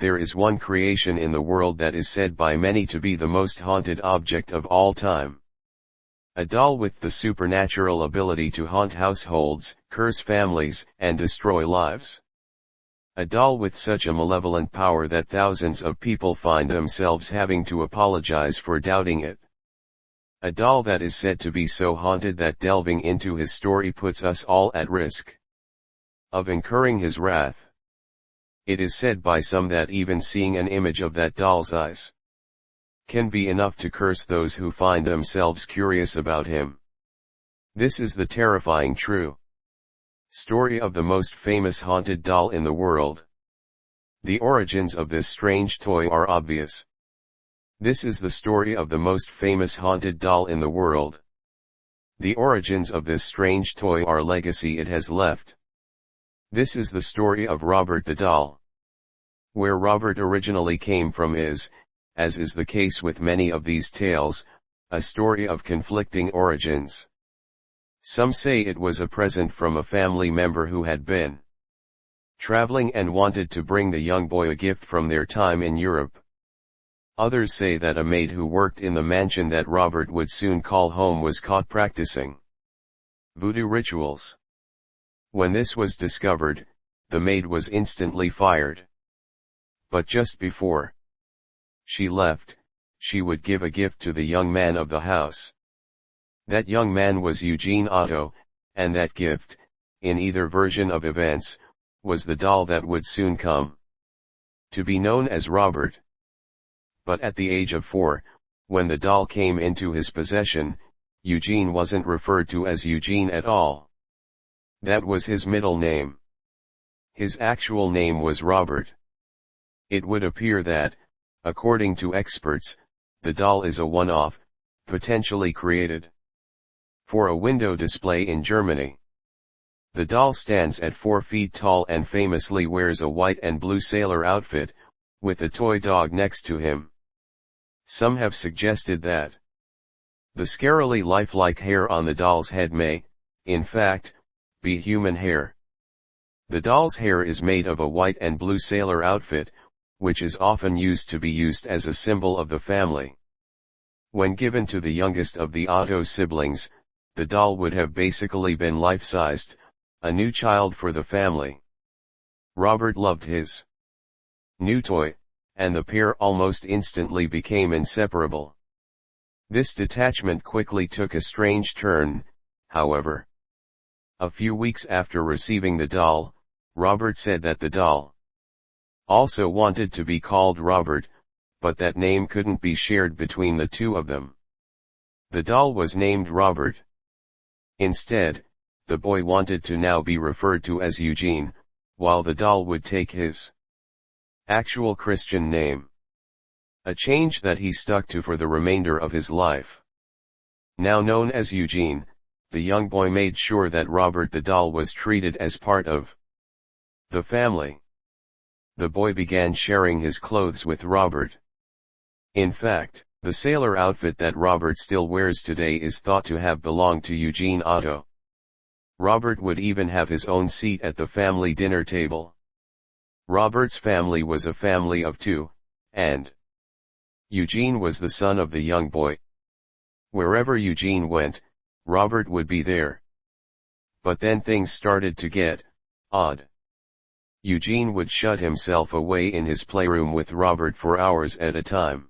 There is one creation in the world that is said by many to be the most haunted object of all time. A doll with the supernatural ability to haunt households, curse families, and destroy lives. A doll with such a malevolent power that thousands of people find themselves having to apologize for doubting it. A doll that is said to be so haunted that delving into his story puts us all at risk of incurring his wrath. It is said by some that even seeing an image of that doll's eyes can be enough to curse those who find themselves curious about him. This is the terrifying true story of the most famous haunted doll in the world. The origins of this strange toy are obvious. This is the story of the most famous haunted doll in the world. The origins of this strange toy are legacy it has left. This is the story of Robert the doll. Where Robert originally came from is, as is the case with many of these tales, a story of conflicting origins. Some say it was a present from a family member who had been traveling and wanted to bring the young boy a gift from their time in Europe. Others say that a maid who worked in the mansion that Robert would soon call home was caught practicing voodoo rituals. When this was discovered, the maid was instantly fired. But just before she left, she would give a gift to the young man of the house. That young man was Eugene Otto, and that gift, in either version of events, was the doll that would soon come to be known as Robert. But at the age of 4, when the doll came into his possession, Eugene wasn't referred to as Eugene at all. That was his middle name. His actual name was Robert. It would appear that, according to experts, the doll is a one-off, potentially created for a window display in Germany. The doll stands at 4 feet tall and famously wears a white and blue sailor outfit, with a toy dog next to him. Some have suggested that the scarily lifelike hair on the doll's head may, in fact, be human hair. The doll's hair is made of a white and blue sailor outfit, which is often used as a symbol of the family. When given to the youngest of the Otto siblings, the doll would have basically been life-sized, a new child for the family. Robert loved his new toy, and the pair almost instantly became inseparable. This detachment quickly took a strange turn, however. A few weeks after receiving the doll, Robert said that the doll also wanted to be called Robert, but that name couldn't be shared between the two of them. The doll was named Robert. Instead, the boy wanted to now be referred to as Eugene, while the doll would take his actual Christian name. A change that he stuck to for the remainder of his life. Now known as Eugene, the young boy made sure that Robert the doll was treated as part of the family. The boy began sharing his clothes with Robert. In fact, the sailor outfit that Robert still wears today is thought to have belonged to Eugene Otto. Robert would even have his own seat at the family dinner table. Robert's family was a family of 2, and Eugene was the son of the young boy. Wherever Eugene went, Robert would be there. But then things started to get odd. Eugene would shut himself away in his playroom with Robert for hours at a time.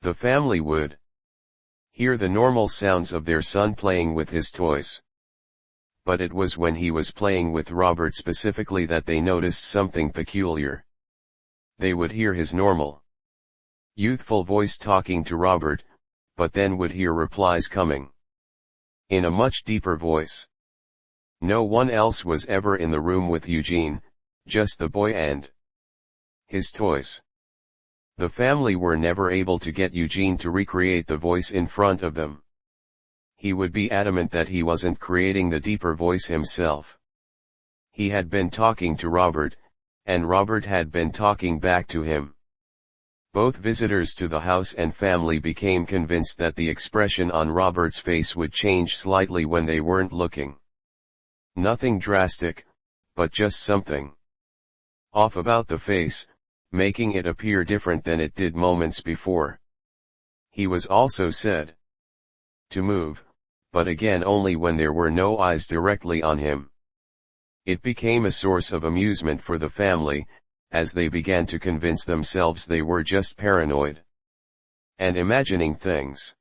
The family would hear the normal sounds of their son playing with his toys. But it was when he was playing with Robert specifically that they noticed something peculiar. They would hear his normal, youthful voice talking to Robert, but then would hear replies coming in a much deeper voice. No one else was ever in the room with Eugene, just the boy and his toys. The family were never able to get Eugene to recreate the voice in front of them. He would be adamant that he wasn't creating the deeper voice himself. He had been talking to Robert, and Robert had been talking back to him. Both visitors to the house and family became convinced that the expression on Robert's face would change slightly when they weren't looking. Nothing drastic, but just something off about the face, making it appear different than it did moments before. He was also said to move, but again only when there were no eyes directly on him. It became a source of amusement for the family, as they began to convince themselves they were just paranoid and imagining things.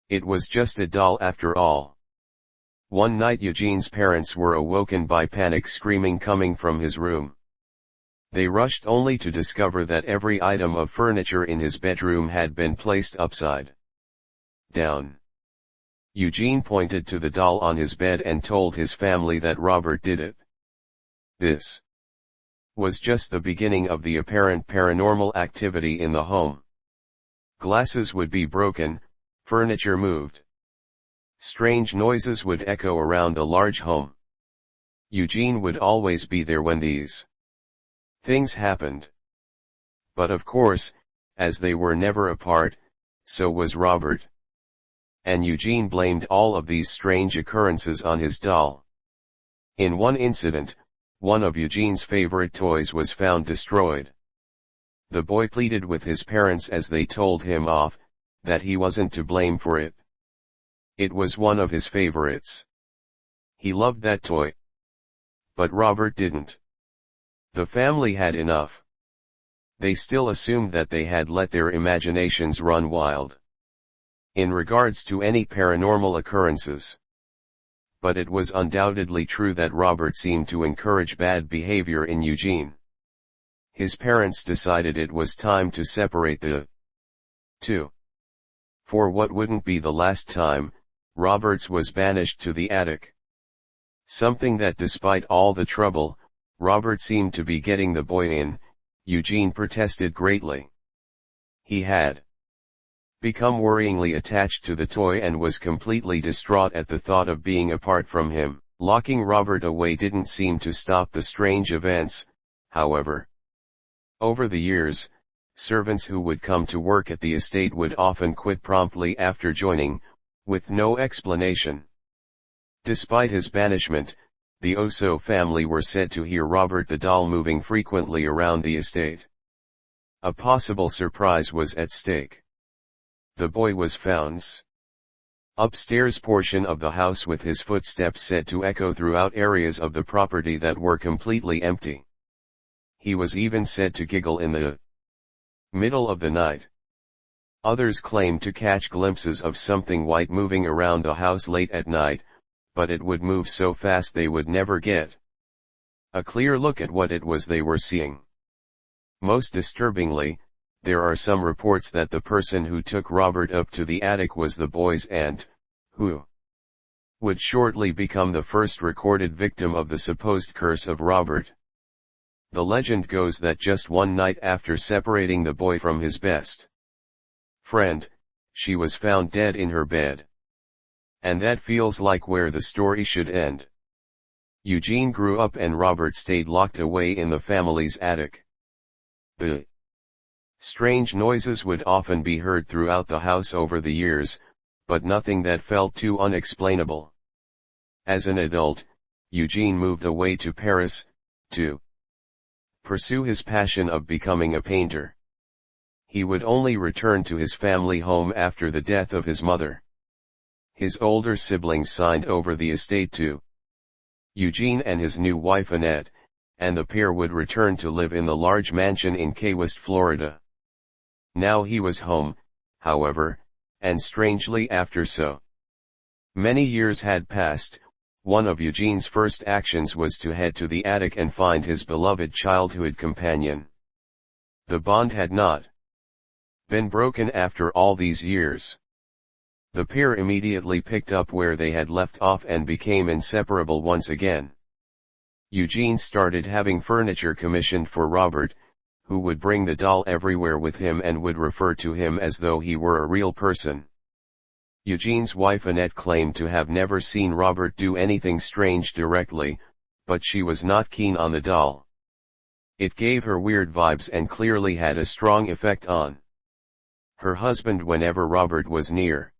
It was just a doll after all. One night Eugene's parents were awoken by panic screaming coming from his room. They rushed only to discover that every item of furniture in his bedroom had been placed upside down. Eugene pointed to the doll on his bed and told his family that Robert did it. This was just the beginning of the apparent paranormal activity in the home. Glasses would be broken, furniture moved. Strange noises would echo around a large home. Eugene would always be there when these things happened. But of course, as they were never apart, so was Robert. And Eugene blamed all of these strange occurrences on his doll. In one incident, one of Eugene's favorite toys was found destroyed. The boy pleaded with his parents as they told him off, that he wasn't to blame for it. It was one of his favorites. He loved that toy. But Robert didn't. The family had enough. They still assumed that they had let their imaginations run wild in regards to any paranormal occurrences. But it was undoubtedly true that Robert seemed to encourage bad behavior in Eugene. His parents decided it was time to separate the two. For what wouldn't be the last time, Roberts was banished to the attic. Something that despite all the trouble, Robert seemed to be getting the boy in. Eugene protested greatly. He had become worryingly attached to the toy and was completely distraught at the thought of being apart from him. Locking Robert away didn't seem to stop the strange events, however. Over the years, servants who would come to work at the estate would often quit promptly after joining, with no explanation. Despite his banishment, the Oso family were said to hear Robert the doll moving frequently around the estate. A possible surprise was at stake. The boy was found upstairs portion of the house with his footsteps said to echo throughout areas of the property that were completely empty. He was even said to giggle in the middle of the night. Others claimed to catch glimpses of something white moving around the house late at night, but it would move so fast they would never get a clear look at what it was they were seeing. Most disturbingly, there are some reports that the person who took Robert up to the attic was the boy's aunt, who would shortly become the first recorded victim of the supposed curse of Robert. The legend goes that just one night after separating the boy from his best friend, she was found dead in her bed. And that feels like where the story should end. Eugene grew up and Robert stayed locked away in the family's attic. The strange noises would often be heard throughout the house over the years, but nothing that felt too unexplainable. As an adult, Eugene moved away to Paris, to pursue his passion of becoming a painter. He would only return to his family home after the death of his mother. His older siblings signed over the estate to Eugene and his new wife Annette, and the pair would return to live in the large mansion in Key West, Florida. Now he was home, however, and strangely after so many years had passed, one of Eugene's first actions was to head to the attic and find his beloved childhood companion. The bond had not been broken after all these years. The pair immediately picked up where they had left off and became inseparable once again. Eugene started having furniture commissioned for Robert, who would bring the doll everywhere with him and would refer to him as though he were a real person. Eugene's wife Annette claimed to have never seen Robert do anything strange directly, but she was not keen on the doll. It gave her weird vibes and clearly had a strong effect on her husband whenever Robert was near.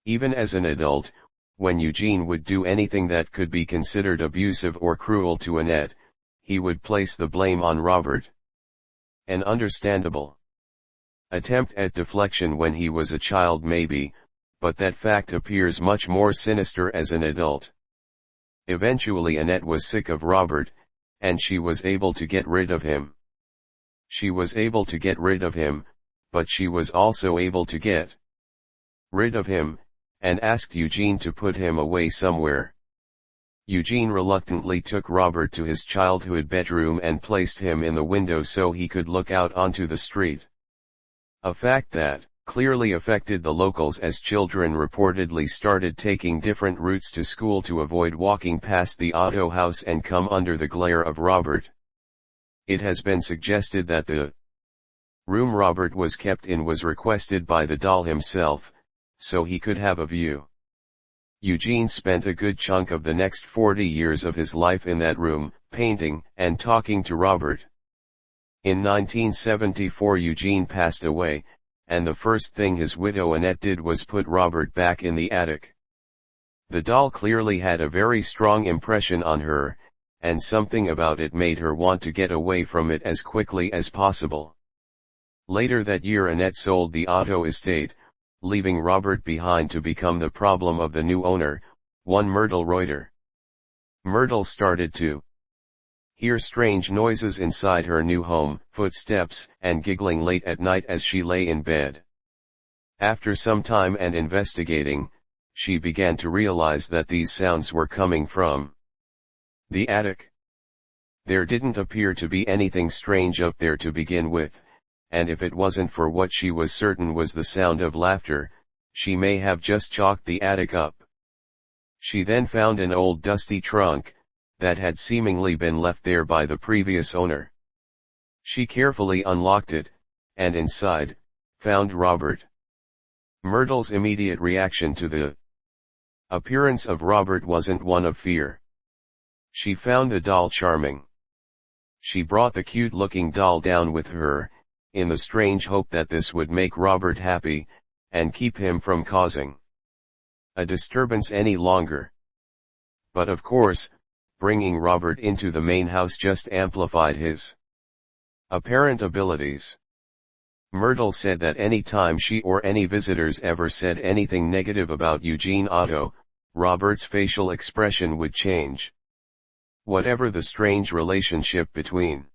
Even as an adult, when Eugene would do anything that could be considered abusive or cruel to Annette, he would place the blame on Robert. An understandable attempt at deflection when he was a child maybe, but that fact appears much more sinister as an adult. Eventually Annette was sick of Robert, and she was able to get rid of him. She was able to get rid of him, but she was also able to get rid of him, and asked Eugene to put him away somewhere. Eugene reluctantly took Robert to his childhood bedroom and placed him in the window so he could look out onto the street. A fact that clearly affected the locals, as children reportedly started taking different routes to school to avoid walking past the Otto house and come under the glare of Robert. It has been suggested that the room Robert was kept in was requested by the doll himself, so he could have a view. Eugene spent a good chunk of the next 40 years of his life in that room, painting and talking to Robert. In 1974 Eugene passed away, and the first thing his widow Annette did was put Robert back in the attic. The doll clearly had a very strong impression on her, and something about it made her want to get away from it as quickly as possible. Later that year Annette sold the Otto estate, leaving Robert behind to become the problem of the new owner, one Myrtle Reuter. Myrtle started to hear strange noises inside her new home, footsteps and giggling late at night as she lay in bed. After some time and investigating, she began to realize that these sounds were coming from the attic. There didn't appear to be anything strange up there to begin with, and if it wasn't for what she was certain was the sound of laughter, she may have just chalked the attic up. She then found an old dusty trunk that had seemingly been left there by the previous owner. She carefully unlocked it, and inside, found Robert. Myrtle's immediate reaction to the appearance of Robert wasn't one of fear. She found the doll charming. She brought the cute-looking doll down with her, in the strange hope that this would make Robert happy, and keep him from causing a disturbance any longer. But of course, bringing Robert into the main house just amplified his apparent abilities. Myrtle said that any time she or any visitors ever said anything negative about Eugene Otto, Robert's facial expression would change. Whatever the strange relationship between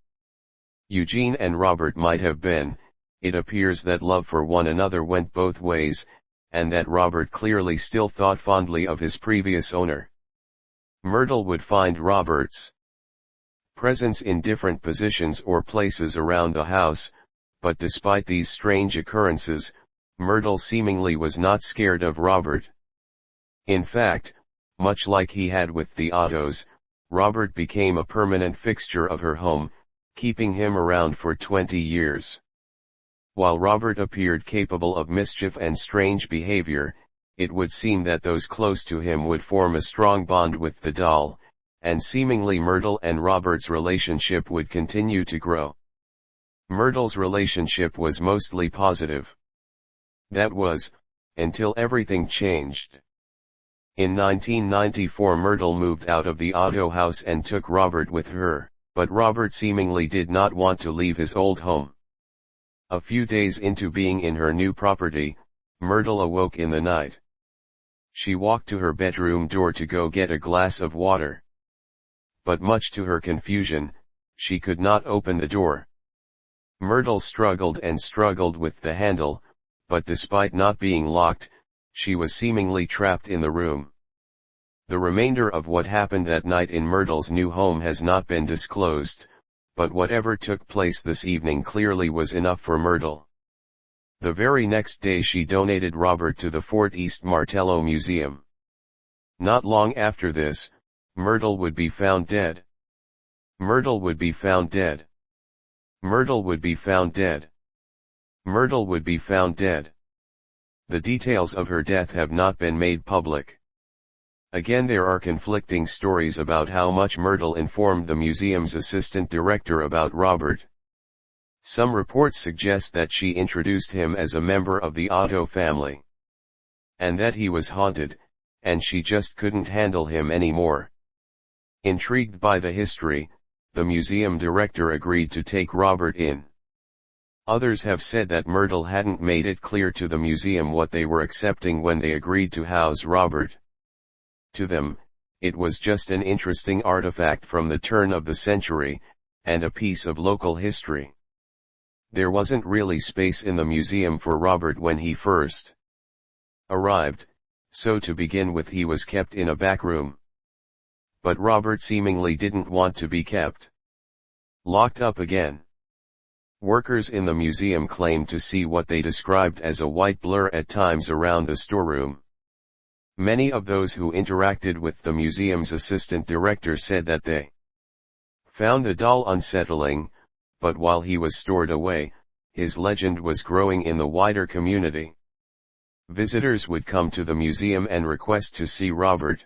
Eugene and Robert might have been, it appears that love for one another went both ways, and that Robert clearly still thought fondly of his previous owner. Myrtle would find Robert's presence in different positions or places around the house, but despite these strange occurrences, Myrtle seemingly was not scared of Robert. In fact, much like he had with the Ottos, Robert became a permanent fixture of her home, keeping him around for 20 years. While Robert appeared capable of mischief and strange behavior, it would seem that those close to him would form a strong bond with the doll, and seemingly Myrtle and Robert's relationship would continue to grow. Myrtle's relationship was mostly positive. That was, until everything changed. In 1994 Myrtle moved out of the Otto house and took Robert with her, but Robert seemingly did not want to leave his old home. A few days into being in her new property, Myrtle awoke in the night. She walked to her bedroom door to go get a glass of water. But much to her confusion, she could not open the door. Myrtle struggled and struggled with the handle, but despite not being locked, she was seemingly trapped in the room. The remainder of what happened that night in Myrtle's new home has not been disclosed, but whatever took place this evening clearly was enough for Myrtle. The very next day she donated Robert to the Fort East Martello Museum. Not long after this, Myrtle would be found dead. Myrtle would be found dead. Myrtle would be found dead. Myrtle would be found dead. The details of her death have not been made public. Again, there are conflicting stories about how much Myrtle informed the museum's assistant director about Robert. Some reports suggest that she introduced him as a member of the Otto family, and that he was haunted, and she just couldn't handle him anymore. Intrigued by the history, the museum director agreed to take Robert in. Others have said that Myrtle hadn't made it clear to the museum what they were accepting when they agreed to house Robert. To them, it was just an interesting artifact from the turn of the century, and a piece of local history. There wasn't really space in the museum for Robert when he first arrived, so to begin with he was kept in a back room. But Robert seemingly didn't want to be kept locked up again. Workers in the museum claimed to see what they described as a white blur at times around the storeroom. Many of those who interacted with the museum's assistant director said that they found the doll unsettling, but while he was stored away, his legend was growing in the wider community. Visitors would come to the museum and request to see Robert.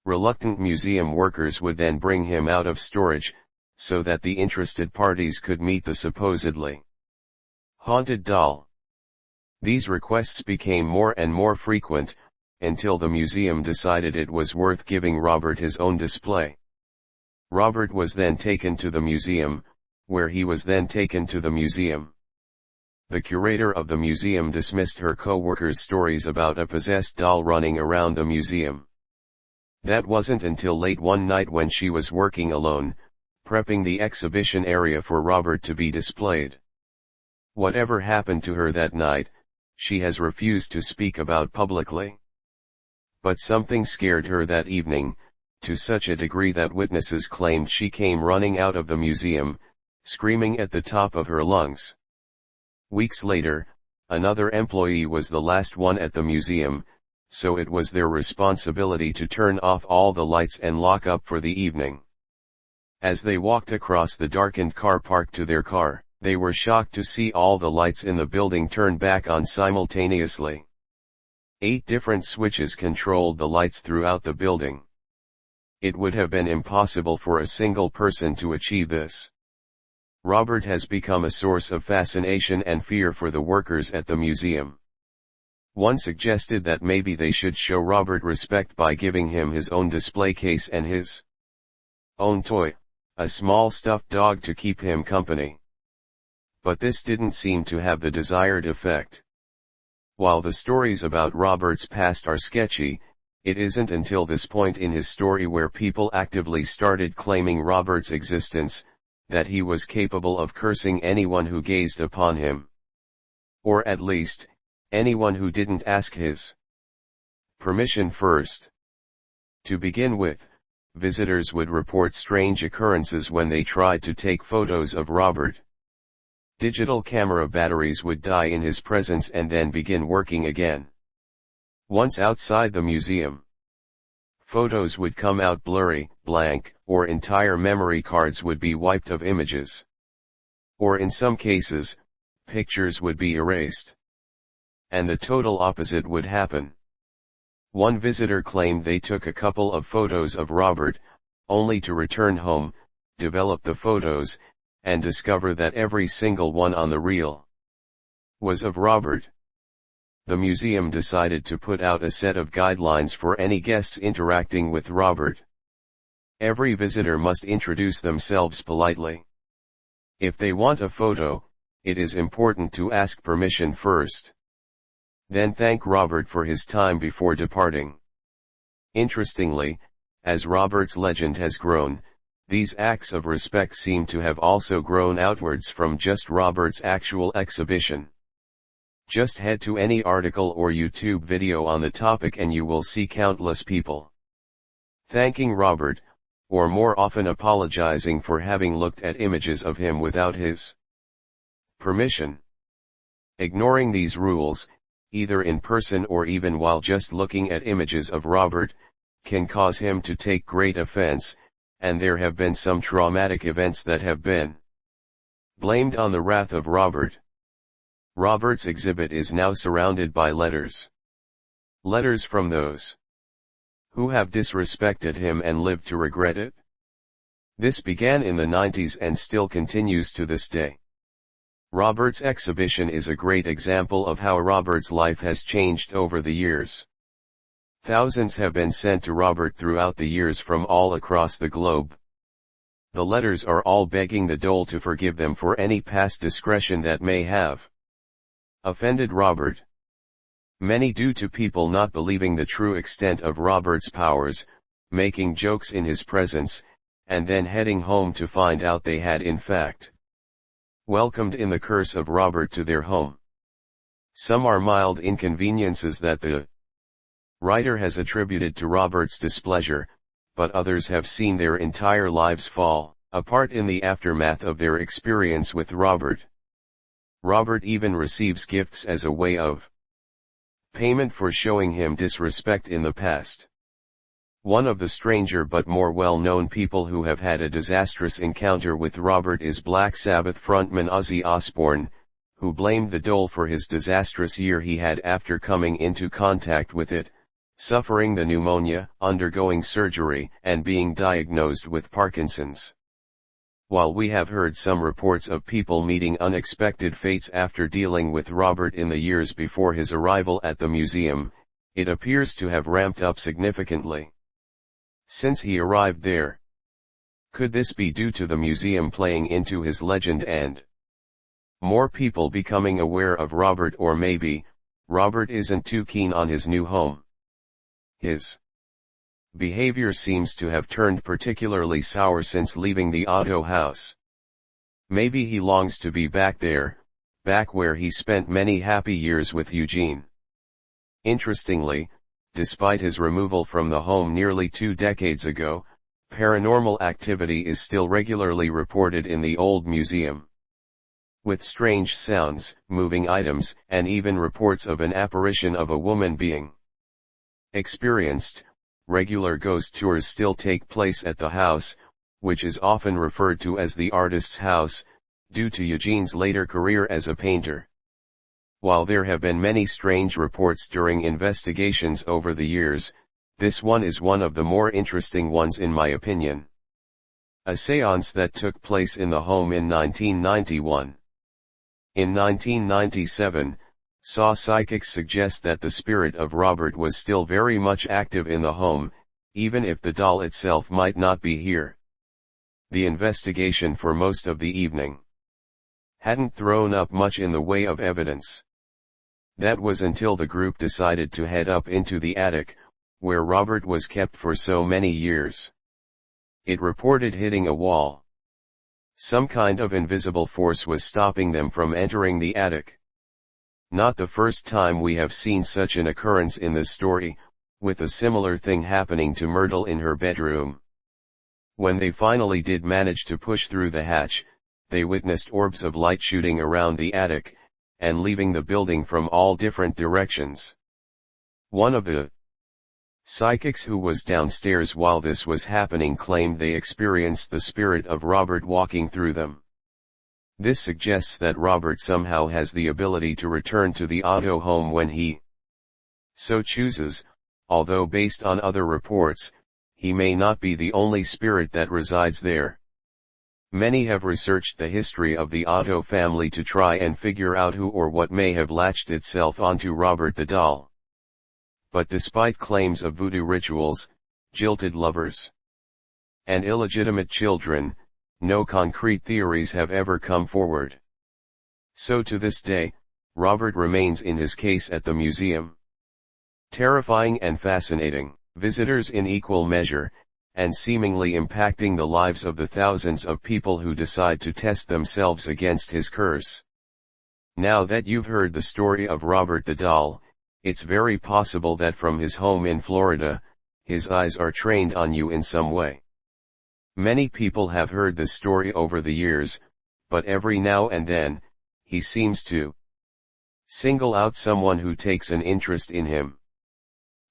Reluctant museum workers would then bring him out of storage, so that the interested parties could meet the supposedly haunted doll. These requests became more and more frequent, until the museum decided it was worth giving Robert his own display. Robert was then taken to the museum, where he was then taken to the museum. The curator of the museum dismissed her co-workers' stories about a possessed doll running around the museum. That wasn't until late one night when she was working alone, prepping the exhibition area for Robert to be displayed. Whatever happened to her that night, she has refused to speak about publicly. But something scared her that evening, to such a degree that witnesses claimed she came running out of the museum, screaming at the top of her lungs. Weeks later, another employee was the last one at the museum, so it was their responsibility to turn off all the lights and lock up for the evening. As they walked across the darkened car park to their car, they were shocked to see all the lights in the building turn back on simultaneously. 8 different switches controlled the lights throughout the building. It would have been impossible for a single person to achieve this. Robert has become a source of fascination and fear for the workers at the museum. One suggested that maybe they should show Robert respect by giving him his own display case and his own toy, a small stuffed dog to keep him company. But this didn't seem to have the desired effect. While the stories about Robert's past are sketchy, it isn't until this point in his story where people actively started claiming Robert's existence, that he was capable of cursing anyone who gazed upon him. Or at least, anyone who didn't ask his permission first. To begin with, visitors would report strange occurrences when they tried to take photos of Robert. Digital camera batteries would die in his presence and then begin working again. Once outside the museum, photos would come out blurry, blank, or entire memory cards would be wiped of images. Or in some cases, pictures would be erased. And the total opposite would happen. One visitor claimed they took a couple of photos of Robert, only to return home, develop the photos, and discover that every single one on the reel was of Robert. The museum decided to put out a set of guidelines for any guests interacting with Robert. Every visitor must introduce themselves politely. If they want a photo, it is important to ask permission first. Then thank Robert for his time before departing. Interestingly, as Robert's legend has grown, these acts of respect seem to have also grown outwards from just Robert's actual exhibition. Just head to any article or YouTube video on the topic and you will see countless people thanking Robert, or more often apologizing for having looked at images of him without his permission. Ignoring these rules, either in person or even while just looking at images of Robert, can cause him to take great offense, and there have been some traumatic events that have been blamed on the wrath of Robert. Robert's exhibit is now surrounded by letters. Letters from those who have disrespected him and lived to regret it. This began in the 90s and still continues to this day. Robert's exhibition is a great example of how Robert's life has changed over the years. Thousands have been sent to Robert throughout the years from all across the globe. The letters are all begging the doll to forgive them for any past discretion that may have offended Robert. Many due to people not believing the true extent of Robert's powers, making jokes in his presence, and then heading home to find out they had in fact welcomed in the curse of Robert to their home. Some are mild inconveniences that the writer has attributed to Robert's displeasure, but others have seen their entire lives fall apart in the aftermath of their experience with Robert. Robert even receives gifts as a way of payment for showing him disrespect in the past. One of the stranger but more well-known people who have had a disastrous encounter with Robert is Black Sabbath frontman Ozzy Osbourne, who blamed the doll for his disastrous year he had after coming into contact with it, suffering the pneumonia, undergoing surgery, and being diagnosed with Parkinson's. While we have heard some reports of people meeting unexpected fates after dealing with Robert in the years before his arrival at the museum, it appears to have ramped up significantly since he arrived there. Could this be due to the museum playing into his legend and more people becoming aware of Robert, or maybe Robert isn't too keen on his new home? His behavior seems to have turned particularly sour since leaving the Otto house. Maybe he longs to be back there, back where he spent many happy years with Eugene. Interestingly, despite his removal from the home nearly 2 decades ago, paranormal activity is still regularly reported in the old museum, with strange sounds, moving items, and even reports of an apparition of a woman being experienced. Regular ghost tours still take place at the house, which is often referred to as the artist's house, due to Eugene's later career as a painter. While there have been many strange reports during investigations over the years, this one is one of the more interesting ones in my opinion. A séance that took place in the home in 1991. In 1997, saw psychics suggest that the spirit of Robert was still very much active in the home, even if the doll itself might not be here. The investigation for most of the evening hadn't thrown up much in the way of evidence. That was until the group decided to head up into the attic, where Robert was kept for so many years. It reported hitting a wall. Some kind of invisible force was stopping them from entering the attic. Not the first time we have seen such an occurrence in this story, with a similar thing happening to Myrtle in her bedroom. When they finally did manage to push through the hatch, they witnessed orbs of light shooting around the attic, and leaving the building from all different directions. One of the psychics who was downstairs while this was happening claimed they experienced the spirit of Robert walking through them. This suggests that Robert somehow has the ability to return to the Otto home when he so chooses, although based on other reports, he may not be the only spirit that resides there. Many have researched the history of the Otto family to try and figure out who or what may have latched itself onto Robert the doll. But despite claims of voodoo rituals, jilted lovers, and illegitimate children, no concrete theories have ever come forward. So to this day, Robert remains in his case at the museum. Terrifying and fascinating, visitors in equal measure, and seemingly impacting the lives of the thousands of people who decide to test themselves against his curse. Now that you've heard the story of Robert the doll, it's very possible that from his home in Florida, his eyes are trained on you in some way. Many people have heard this story over the years, but every now and then, he seems to single out someone who takes an interest in him.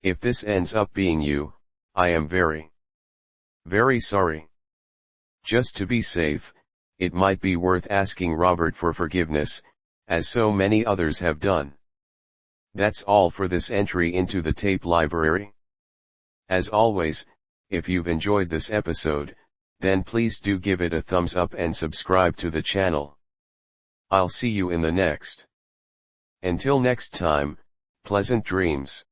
If this ends up being you, I am very, very sorry. Just to be safe, it might be worth asking Robert for forgiveness, as so many others have done. That's all for this entry into the tape library. As always, if you've enjoyed this episode, then please do give it a thumbs up and subscribe to the channel. I'll see you in the next. Until next time, pleasant dreams.